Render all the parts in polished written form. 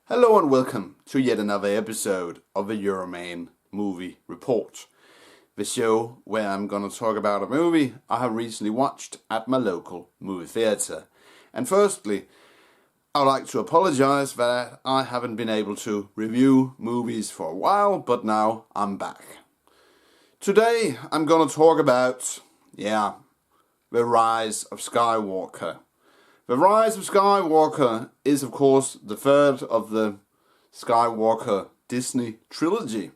Hello and welcome to yet another episode of the Euroman Movie Report, the show where I'm going to talk about a movie I have recently watched at my local movie theatre. And firstly, I'd like to apologise that I haven't been able to review movies for a while, but now I'm back. Today I'm going to talk about, the rise of Skywalker. The Rise of Skywalker is, of course, the third of the Skywalker Disney trilogy,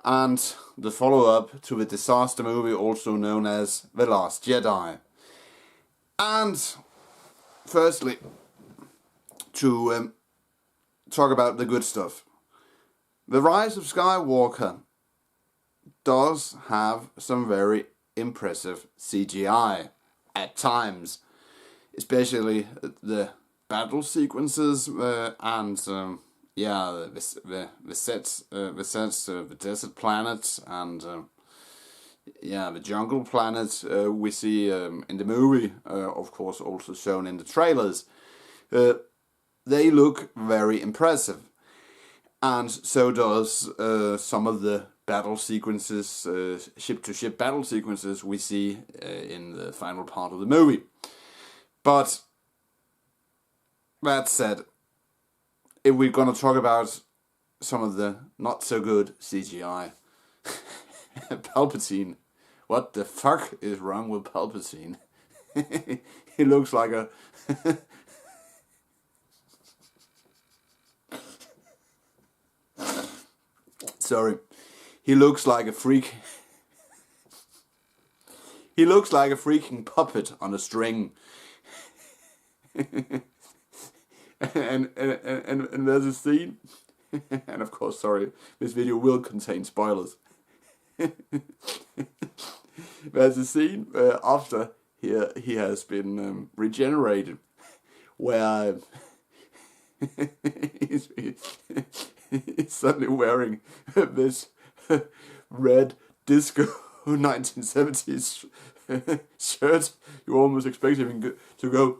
and the follow-up to the disaster movie also known as The Last Jedi. And, firstly, to talk about the good stuff. The Rise of Skywalker does have some very impressive CGI at times. Especially the battle sequences and the sets, the desert planets and the jungle planet we see in the movie, of course also shown in the trailers. They look very impressive, and so does some of the battle sequences, ship-to-ship battle sequences we see in the final part of the movie. But that said, if we're going to talk about some of the not so good CGI, Palpatine, what the fuck is wrong with Palpatine? He looks like a sorry. He looks like a freak. He looks like a freaking puppet on a string. and there's a scene, and of course, sorry, this video will contain spoilers. There's a scene after he has been regenerated, where he's suddenly wearing this red disco 1970s shirt. You almost expect him to go.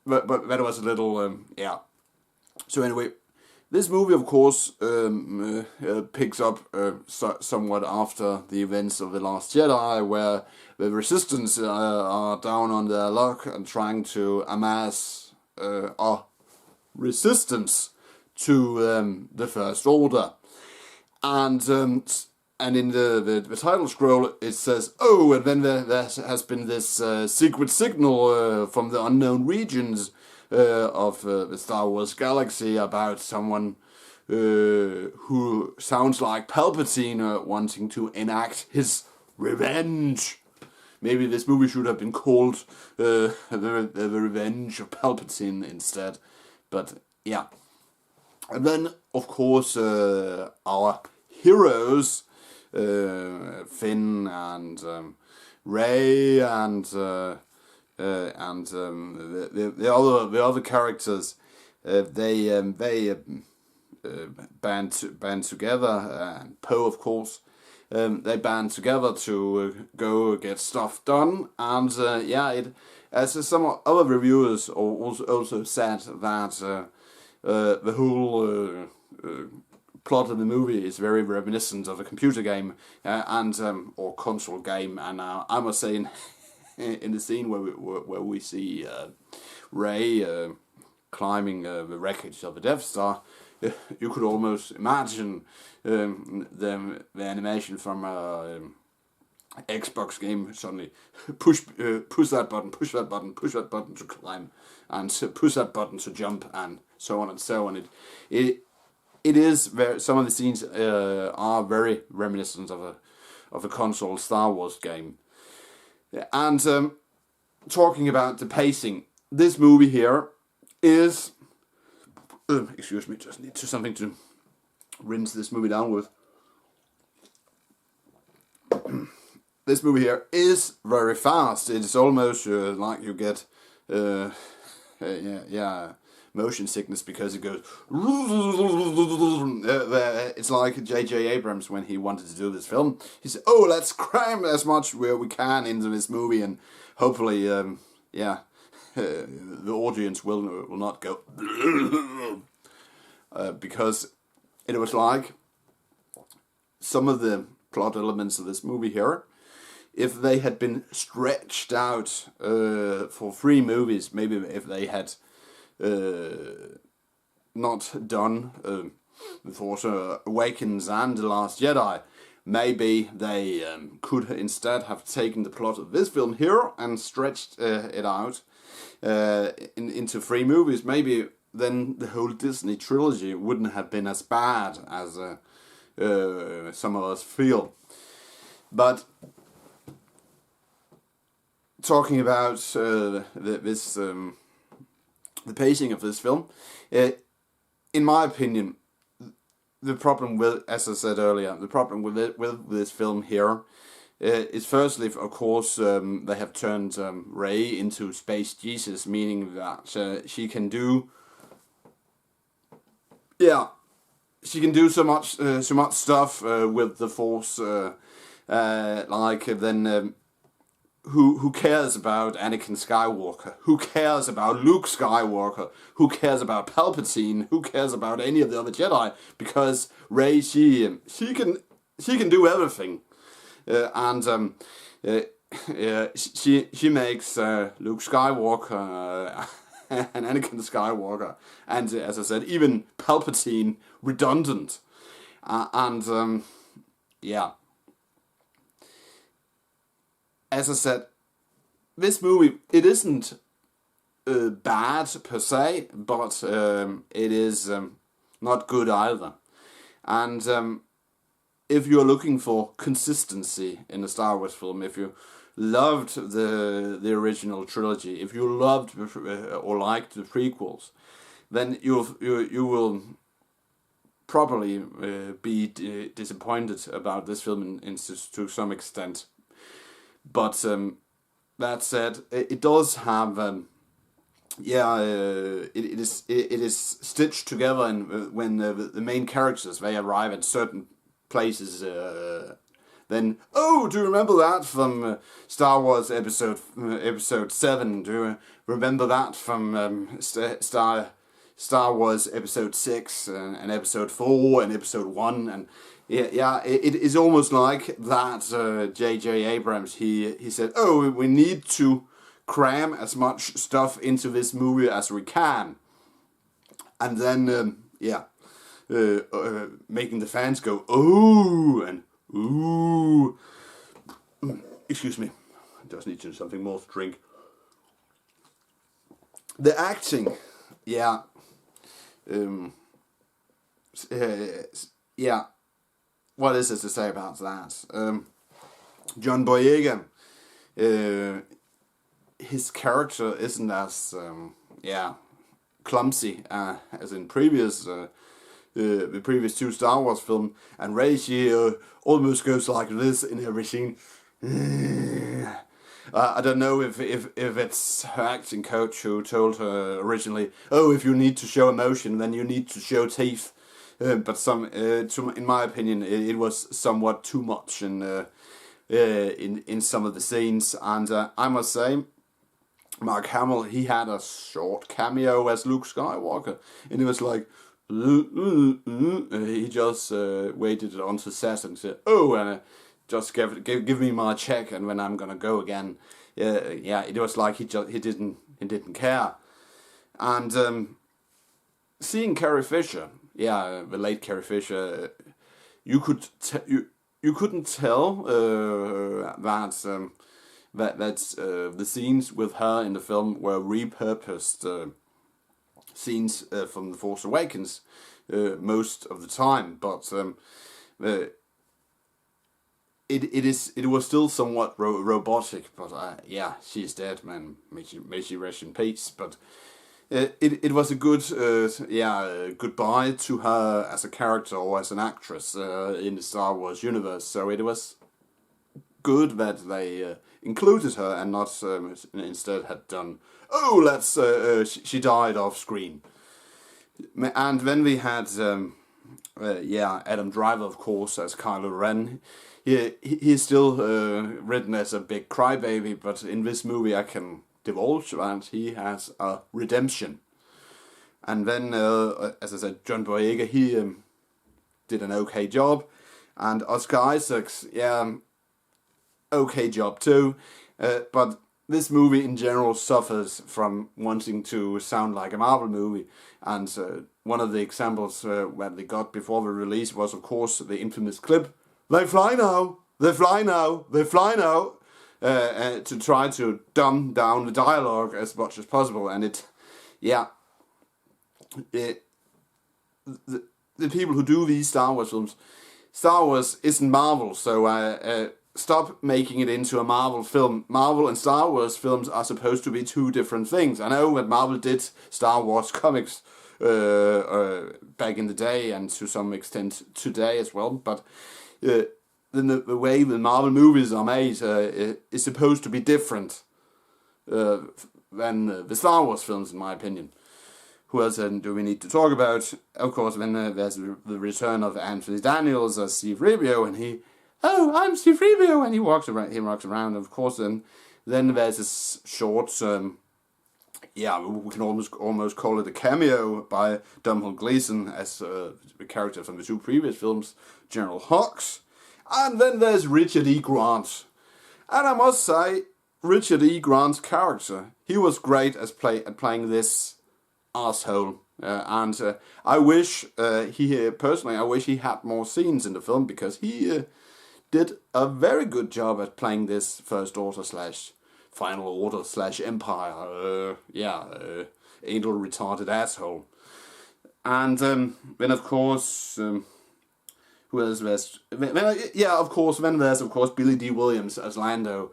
But that was a little So anyway, this movie, of course, picks up somewhat after the events of The Last Jedi, where the Resistance are down on their luck and trying to amass a resistance to the First Order. And in the title scroll it says, oh, and then there has been this secret signal from the unknown regions of the Star Wars galaxy about someone who sounds like Palpatine wanting to enact his revenge. Maybe this movie should have been called the Revenge of Palpatine instead. But yeah. And then, of course, our heroes, Finn and Rey and the other characters, they band together, and Poe, of course, they band together to go get stuff done, and as some other reviewers also said that the whole plot of the movie is very reminiscent of a computer game or console game, and I must say, in the scene where we see Rey climbing the wreckage of the Death Star, you could almost imagine the animation from Xbox game suddenly push that button, push that button, push that button to climb, and push that button to jump, and so on and so on. It is very, some of the scenes are very reminiscent of a console Star Wars game. And talking about the pacing, this movie here is excuse me, just need something to rinse this movie down with. This movie here is very fast. It's almost like you get motion sickness because it goes. It's like J.J. Abrams when he wanted to do this film. He said, "Oh, let's cram as much where we can into this movie, and hopefully, the audience will not go because it was like some of the plot elements of this movie here, if they had been stretched out for 3 movies, maybe if they had not done The Force Awakens and The Last Jedi, maybe they could instead have taken the plot of this film here and stretched it out into 3 movies. Maybe then the whole Disney trilogy wouldn't have been as bad as some of us feel. But talking about the pacing of this film, in my opinion, the problem with, as I said earlier, the problem with this film here is firstly, of course, they have turned Rey into Space Jesus, meaning that she can do, she can do so much stuff with the Force, like then. Who cares about Anakin Skywalker? Who cares about Luke Skywalker? Who cares about Palpatine? Who cares about any of the other Jedi? Because Rey, she can do everything, and she makes Luke Skywalker and Anakin Skywalker, and as I said, even Palpatine redundant, As I said, this movie, it isn't bad per se, but it is not good either. And if you're looking for consistency in a Star Wars film, if you loved the original trilogy, if you loved or liked the prequels, then you will probably be disappointed about this film to some extent. But that said, it does have, it is stitched together, and when the main characters, they arrive at certain places, then, do you remember that from Star Wars episode 7? Do you remember that from Star Wars episode 6 and episode 4 and episode 1 and it is almost like that. J.J. Abrams, he said, we need to cram as much stuff into this movie as we can, and then making the fans go and ooh. Excuse me, I just need something more to drink. The acting, what is it to say about that? John Boyega, his character isn't as clumsy as in the previous 2 Star Wars films, and Rey, she almost goes like this in every scene. I don't know if it's her acting coach who told her originally, if you need to show emotion, then you need to show teeth. But in my opinion, it was somewhat too much in some of the scenes, and I must say, Mark Hamill, he had a short cameo as Luke Skywalker, and it was like, he just waited onto set and said, just give me my check, and when I'm gonna go again, it was like he didn't care, and seeing Carrie Fisher. The late Carrie Fisher, you couldn't tell that the scenes with her in the film were repurposed scenes from The Force Awakens most of the time, but it was still somewhat robotic. But she's dead, man. May she rest in peace. But. It was a good goodbye to her as a character or as an actress in the Star Wars universe. So it was good that they included her and not instead had done, she died off screen. And then we had Adam Driver, of course, as Kylo Ren. He's still written as a big crybaby, but in this movie I can divulge that he has a redemption. And then, as I said, John Boyega, he did an okay job. And Oscar Isaacs, okay job too. But this movie in general suffers from wanting to sound like a Marvel movie. And one of the examples that they got before the release was, of course, the infamous clip, "They fly now, they fly now, they fly now," to try to dumb down the dialogue as much as possible. And the people who do these Star Wars films, Star Wars isn't Marvel, so stop making it into a Marvel film. Marvel and Star Wars films are supposed to be two different things. I know that Marvel did Star Wars comics back in the day, and to some extent today as well, but the way the Marvel movies are made is supposed to be different than the Star Wars films, in my opinion. Who else do we need to talk about? Of course, then there's the return of Anthony Daniels as C-3PO, and I'm C-3PO, and he walks around. Of course, then there's this short, we can almost call it a cameo by Domhnall Gleeson as the character from the two previous films, General Hux. And then there's Richard E. Grant. And I must say, Richard E. Grant's character, he was great at playing this asshole. I wish I wish he had more scenes in the film, because he did a very good job at playing this First Order / Final Order / Empire, anal retarded asshole. And then of course, who else there's? Then there's of course Billy D. Williams as Lando.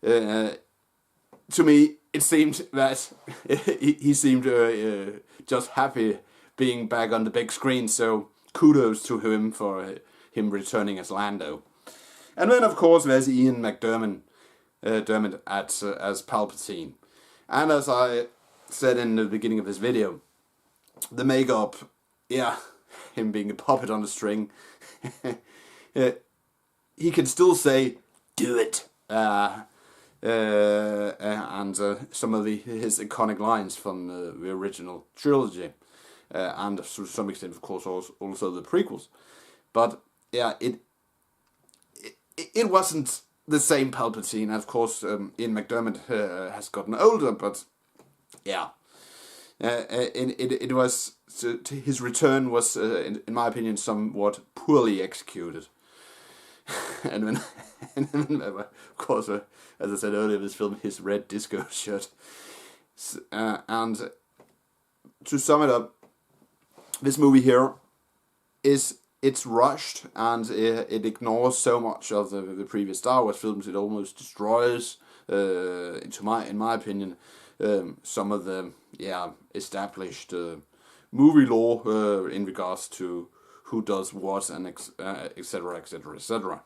To me, it seemed that he seemed just happy being back on the big screen. So kudos to him for him returning as Lando. And then of course there's Ian McDiarmid as Palpatine. And as I said in the beginning of this video, the makeup, him being a puppet on a string, he can still say, "Do it," and some of his iconic lines from the original trilogy, and to some extent, of course, also the prequels. But it wasn't the same Palpatine. Of course, Ian McDiarmid has gotten older, but it was his return was, in my opinion, somewhat poorly executed. and then, of course, as I said earlier, this film, his red disco shirt. And to sum it up, this movie here it's rushed, and it ignores so much of the previous Star Wars films. It almost destroys, in my opinion, some of the established movie lore in regards to who does what, and etc. etc. etc.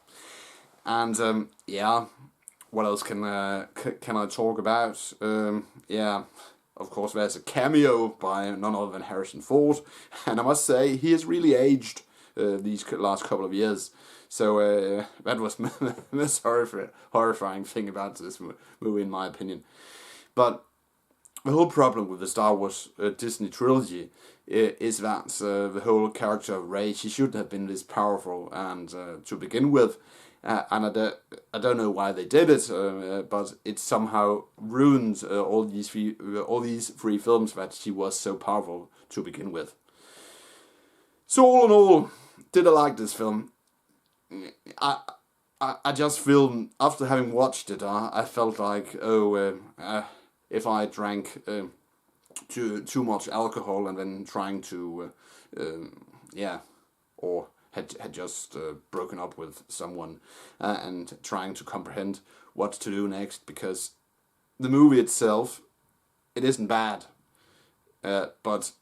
And what else can I talk about? Of course, there's a cameo by none other than Harrison Ford, and I must say he has really aged these last couple of years. So that was the most horrifying thing about this movie, in my opinion. But the whole problem with the Star Wars Disney trilogy is that the whole character of Rey, she shouldn't have been this powerful, and to begin with, and I don't know why they did it, but it somehow ruined all these three films that she was so powerful to begin with. So all in all, did I like this film? I just feel, after having watched it, I felt like, if I drank too much alcohol and then trying to, or had just broken up with someone and trying to comprehend what to do next, because the movie itself, it isn't bad, but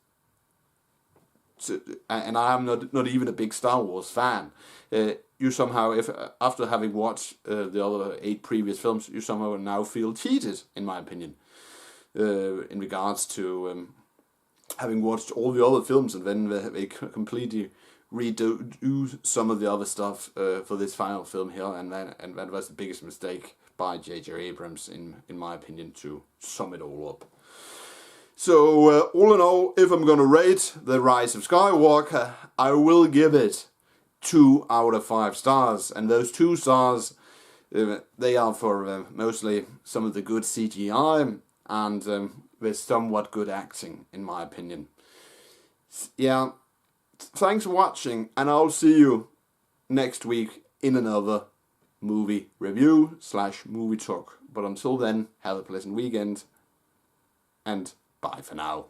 and I'm not even a big Star Wars fan. You somehow, if after having watched the other 8 previous films, you somehow now feel cheated, in my opinion, in regards to having watched all the other films, and then they completely redo some of the other stuff for this final film here, and that was the biggest mistake by J.J. Abrams, in my opinion, to sum it all up. So, all in all, if I'm gonna rate The Rise of Skywalker, I will give it 2 out of 5 stars. And those 2 stars, they are for mostly some of the good CGI and with somewhat good acting, in my opinion. Yeah, thanks for watching, and I'll see you next week in another movie review / movie talk. But until then, have a pleasant weekend, and bye for now.